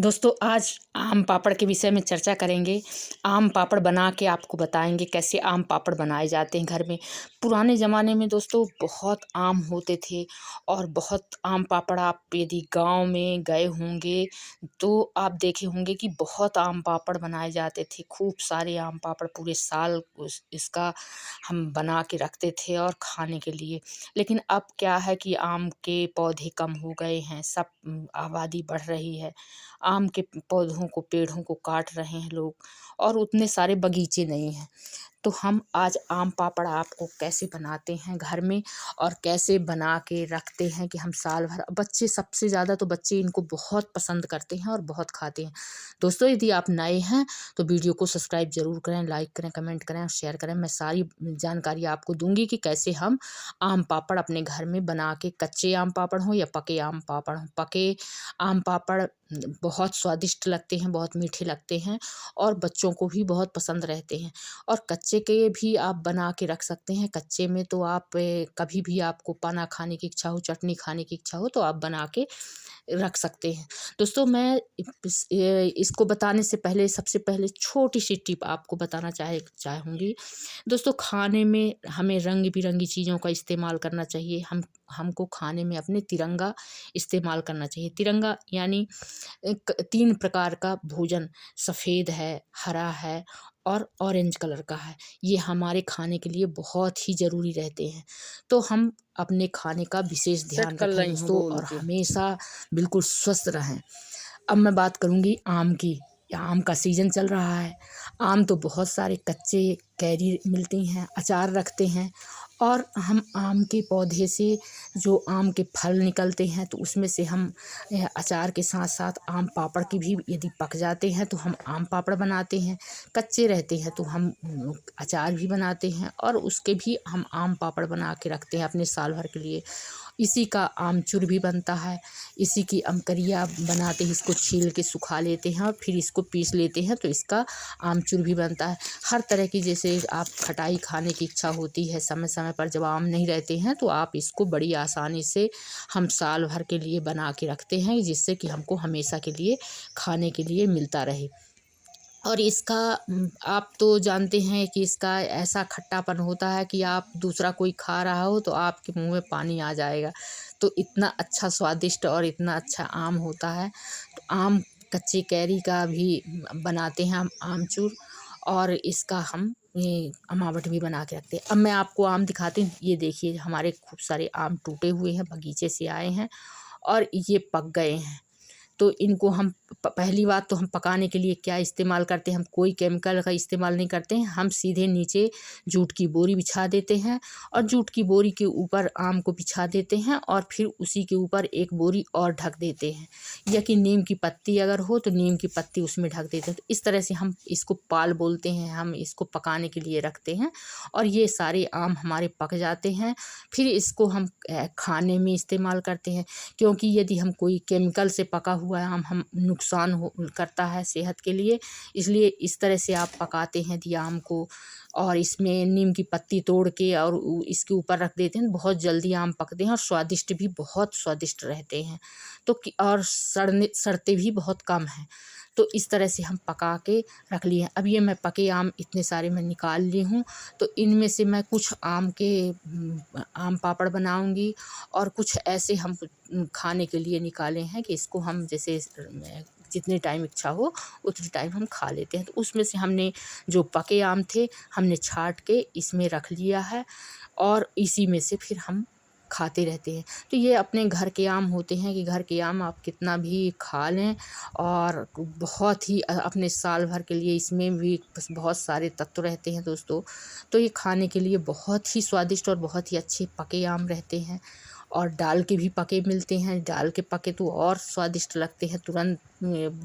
दोस्तों आज आम पापड़ के विषय में चर्चा करेंगे। आम पापड़ बना के आपको बताएंगे कैसे आम पापड़ बनाए जाते हैं घर में। पुराने ज़माने में दोस्तों बहुत आम होते थे और बहुत आम पापड़ आप यदि गांव में गए होंगे तो आप देखे होंगे कि बहुत आम पापड़ बनाए जाते थे। खूब सारे आम पापड़ पूरे साल इसका हम बना के रखते थे और खाने के लिए। लेकिन अब क्या है कि आम के पौधे कम हो गए हैं, सब आबादी बढ़ रही है। आम के पौधों को पेड़ों को काट रहे हैं लोग और उतने सारे बगीचे नहीं हैं। तो हम आज आम पापड़ आपको कैसे बनाते हैं घर में और कैसे बना के रखते हैं कि हम साल भर, बच्चे सबसे ज़्यादा तो बच्चे इनको बहुत पसंद करते हैं और बहुत खाते हैं। दोस्तों यदि आप नए हैं तो वीडियो को सब्सक्राइब ज़रूर करें, लाइक करें, कमेंट करें और शेयर करें। मैं सारी जानकारी आपको दूंगी कि कैसे हम आम पापड़ अपने घर में बना के, कच्चे आम पापड़ हों या पके आम पापड़ हों। पके आम पापड़ बहुत स्वादिष्ट लगते हैं, बहुत मीठे लगते हैं और बच्चों को भी बहुत पसंद रहते हैं। और कच्चे के भी आप बना के रख सकते हैं। कच्चे में तो आप कभी भी आपको पाना खाने की इच्छा हो, चटनी खाने की इच्छा हो तो आप बना के रख सकते हैं। दोस्तों मैं इसको बताने से पहले सबसे पहले छोटी सी टिप आपको बताना चाहूँगी। दोस्तों खाने में हमें रंग बिरंगी चीज़ों का इस्तेमाल करना चाहिए। हमको खाने में अपने तिरंगा इस्तेमाल करना चाहिए। तिरंगा यानी तीन प्रकार का भोजन, सफ़ेद है, हरा है और ऑरेंज कलर का है। ये हमारे खाने के लिए बहुत ही ज़रूरी रहते हैं। तो हम अपने खाने का विशेष सेट ध्यान कर रखें रही हूँ दोस्तों बोल और के। हमेशा बिल्कुल स्वस्थ रहें। अब मैं बात करूँगी आम की। आम का सीज़न चल रहा है। आम तो बहुत सारे कच्चे कैरी मिलती हैं, अचार रखते हैं और हम आम के पौधे से जो आम के फल निकलते हैं तो उसमें से हम अचार के साथ साथ आम पापड़ की भी यदि पक जाते हैं तो हम आम पापड़ बनाते हैं। कच्चे रहते हैं तो हम अचार भी बनाते हैं और उसके भी हम आम पापड़ बना के रखते हैं अपने साल भर के लिए। इसी का आमचूर भी बनता है। इसी की अमकरिया बनाते हैं, इसको छील के सुखा लेते हैं और फिर इसको पीस लेते हैं तो इसका आमचूर भी बनता है। हर तरह की, जैसे आप खटाई खाने की इच्छा होती है समय समय पर, जब आम नहीं रहते हैं तो आप इसको बड़ी आसानी से हम साल भर के लिए बना के रखते हैं जिससे कि हमको हमेशा के लिए खाने के लिए मिलता रहे। और इसका आप तो जानते हैं कि इसका ऐसा खट्टापन होता है कि आप दूसरा कोई खा रहा हो तो आपके मुंह में पानी आ जाएगा। तो इतना अच्छा स्वादिष्ट और इतना अच्छा आम होता है। तो आम, कच्ची कैरी का भी बनाते हैं हम आमचूर और इसका हम ये अमावट भी बना के रखते हैं। अब मैं आपको आम दिखाती हूँ। ये देखिए हमारे खूब सारे आम टूटे हुए हैं, बगीचे से आए हैं और ये पक गए हैं। तो इनको हम पहली बात तो हम पकाने के लिए क्या इस्तेमाल करते हैं, हम कोई केमिकल का इस्तेमाल नहीं करते हैं। हम सीधे नीचे जूट की बोरी बिछा देते हैं और जूट की बोरी के ऊपर आम को बिछा देते हैं और फिर उसी के ऊपर एक बोरी और ढक देते हैं, या कि नीम की पत्ती अगर हो तो नीम की पत्ती उसमें ढक देते हैं। तो इस तरह से हम इसको पाल बोलते हैं, हम इसको पकाने के लिए रखते हैं और ये सारे आम हमारे पक जाते हैं। फिर इसको हम खाने में इस्तेमाल करते हैं, क्योंकि यदि हम कोई केमिकल से पका हुआ आम हम नुकसान हो करता है सेहत के लिए। इसलिए इस तरह से आप पकाते हैं यदि आम को और इसमें नीम की पत्ती तोड़ के और इसके ऊपर रख देते हैं, बहुत जल्दी आम पकते हैं और स्वादिष्ट भी बहुत स्वादिष्ट रहते हैं। तो और सड़ते भी बहुत कम हैं। तो इस तरह से हम पका के रख लिए हैं। अब ये मैं पके आम इतने सारे मैं निकाल ली हूँ। तो इनमें से मैं कुछ आम के आम पापड़ बनाऊंगी और कुछ ऐसे हम खाने के लिए निकाले हैं कि इसको हम जैसे जितने टाइम इच्छा हो उतने टाइम हम खा लेते हैं। तो उसमें से हमने जो पके आम थे हमने छाँट के इसमें रख लिया है और इसी में से फिर हम खाते रहते हैं। तो ये अपने घर के आम होते हैं कि घर के आम आप कितना भी खा लें और बहुत ही अपने साल भर के लिए इसमें भी बहुत सारे तत्व रहते हैं दोस्तों। तो ये खाने के लिए बहुत ही स्वादिष्ट और बहुत ही अच्छे पके आम रहते हैं। और डाल के भी पके मिलते हैं, डाल के पके तो और स्वादिष्ट लगते हैं। तुरंत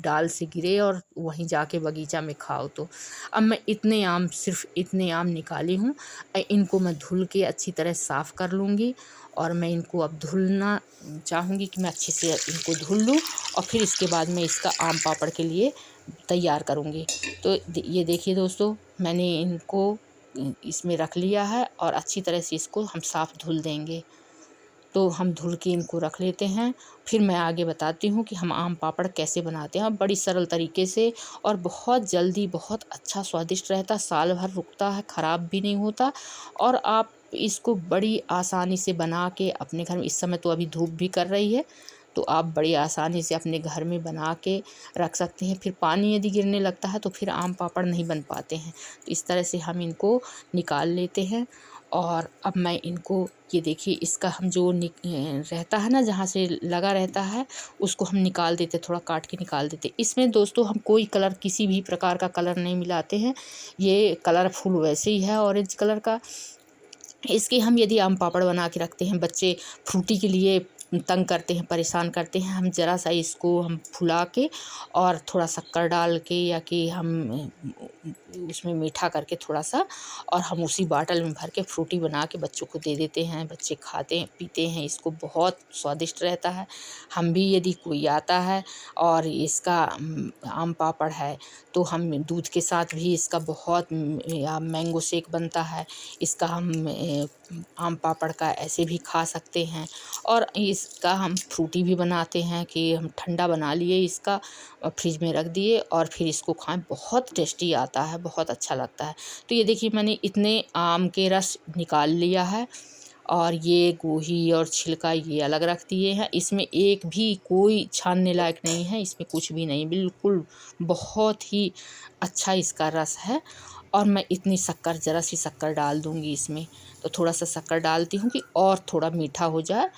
डाल से गिरे और वहीं जाके बगीचा में खाओ। तो अब मैं इतने आम, सिर्फ इतने आम निकाली हूँ। इनको मैं धुल के अच्छी तरह साफ़ कर लूँगी और मैं इनको अब धुलना चाहूँगी कि मैं अच्छे से इनको धुल लूँ और फिर इसके बाद मैं इसका आम पापड़ के लिए तैयार करूँगी। तो ये देखिए दोस्तों, मैंने इनको इसमें रख लिया है और अच्छी तरह से इसको हम साफ़ धुल देंगे। तो हम धुल के इनको रख लेते हैं। फिर मैं आगे बताती हूँ कि हम आम पापड़ कैसे बनाते हैं, बड़ी सरल तरीके से और बहुत जल्दी, बहुत अच्छा स्वादिष्ट रहता, साल भर रुकता है, ख़राब भी नहीं होता। और आप इसको बड़ी आसानी से बना के अपने घर में, इस समय तो अभी धूप भी कर रही है, तो आप बड़ी आसानी से अपने घर में बना के रख सकते हैं। फिर पानी यदि गिरने लगता है तो फिर आम पापड़ नहीं बन पाते हैं। तो इस तरह से हम इनको निकाल लेते हैं। और अब मैं इनको, ये देखिए, इसका हम जो रहता है ना, जहाँ से लगा रहता है, उसको हम निकाल देते, थोड़ा काट के निकाल देते। इसमें दोस्तों हम कोई कलर, किसी भी प्रकार का कलर नहीं मिलाते हैं। ये कलरफुल वैसे ही है, ऑरेंज कलर का। इसके हम यदि आम पापड़ बना के रखते हैं, बच्चे फ्रूटी के लिए तंग करते हैं, परेशान करते हैं, हम ज़रा सा इसको हम फुला के और थोड़ा शक्कर डाल के, या कि हम उसमें मीठा करके थोड़ा सा, और हम उसी बाटल में भर के फ्रूटी बना के बच्चों को दे देते हैं। बच्चे खाते हैं, पीते हैं इसको, बहुत स्वादिष्ट रहता है। हम भी, यदि कोई आता है और इसका आम पापड़ है, तो हम दूध के साथ भी इसका बहुत, या मैंगो शेक बनता है, इसका हम आम पापड़ का ऐसे भी खा सकते हैं। और इसका हम फ्रूटी भी बनाते हैं कि हम ठंडा बना लिए इसका, फ्रिज में रख दिए और फिर इसको खाएं, बहुत टेस्टी आता है, बहुत अच्छा लगता है। तो ये देखिए, मैंने इतने आम के रस निकाल लिया है, और ये गोही और छिलका ये अलग रख दिए हैं। इसमें एक भी कोई छानने लायक नहीं है, इसमें कुछ भी नहीं, बिल्कुल बहुत ही अच्छा इसका रस है। और मैं इतनी शक्कर, ज़रा सी शक्कर डाल दूँगी इसमें, तो थोड़ा सा शक्कर डालती हूँ कि और थोड़ा मीठा हो जाए।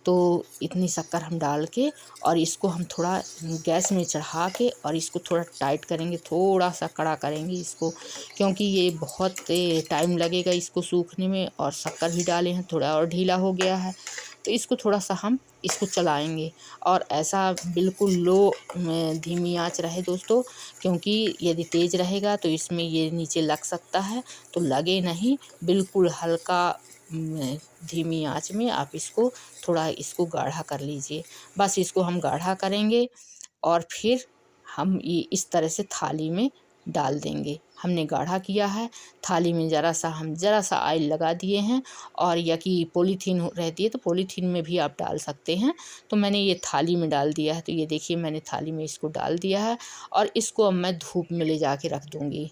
तो इतनी शक्कर हम डाल के, और इसको हम थोड़ा गैस में चढ़ा के, और इसको थोड़ा टाइट करेंगे, थोड़ा सा कड़ा करेंगे इसको, क्योंकि ये बहुत टाइम लगेगा इसको सूखने में, और शक्कर भी डाले हैं, थोड़ा और ढीला हो गया है। तो इसको थोड़ा सा हम इसको चलाएंगे, और ऐसा बिल्कुल लो में धीमी आंच रहे दोस्तों, क्योंकि यदि तेज़ रहेगा तो इसमें ये नीचे लग सकता है, तो लगे नहीं। बिल्कुल हल्का धीमी आंच में आप इसको थोड़ा, इसको गाढ़ा कर लीजिए। बस इसको हम गाढ़ा करेंगे, और फिर हम ये इस तरह से थाली में डाल देंगे। हमने गाढ़ा किया है, थाली में ज़रा सा ऑयल लगा दिए हैं, और या कि पॉलीथीन रहती है तो पॉलीथीन में भी आप डाल सकते हैं। तो मैंने ये थाली में डाल दिया है। तो ये देखिए, मैंने थाली में इसको डाल दिया है, और इसको अब मैं धूप में ले जा के रख दूँगी।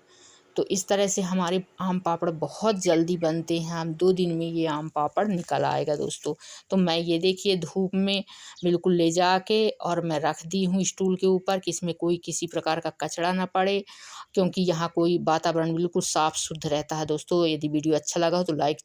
तो इस तरह से हमारे आम पापड़ बहुत जल्दी बनते हैं। हम 2 दिन में ये आम पापड़ निकल आएगा दोस्तों। तो मैं, ये देखिए, धूप में बिल्कुल ले जाके और मैं रख दी हूँ स्टूल के ऊपर, कि इसमें कोई किसी प्रकार का कचरा ना पड़े, क्योंकि यहाँ कोई वातावरण बिल्कुल साफ़ शुद्ध रहता है दोस्तों। यदि वीडियो अच्छा लगा हो तो लाइक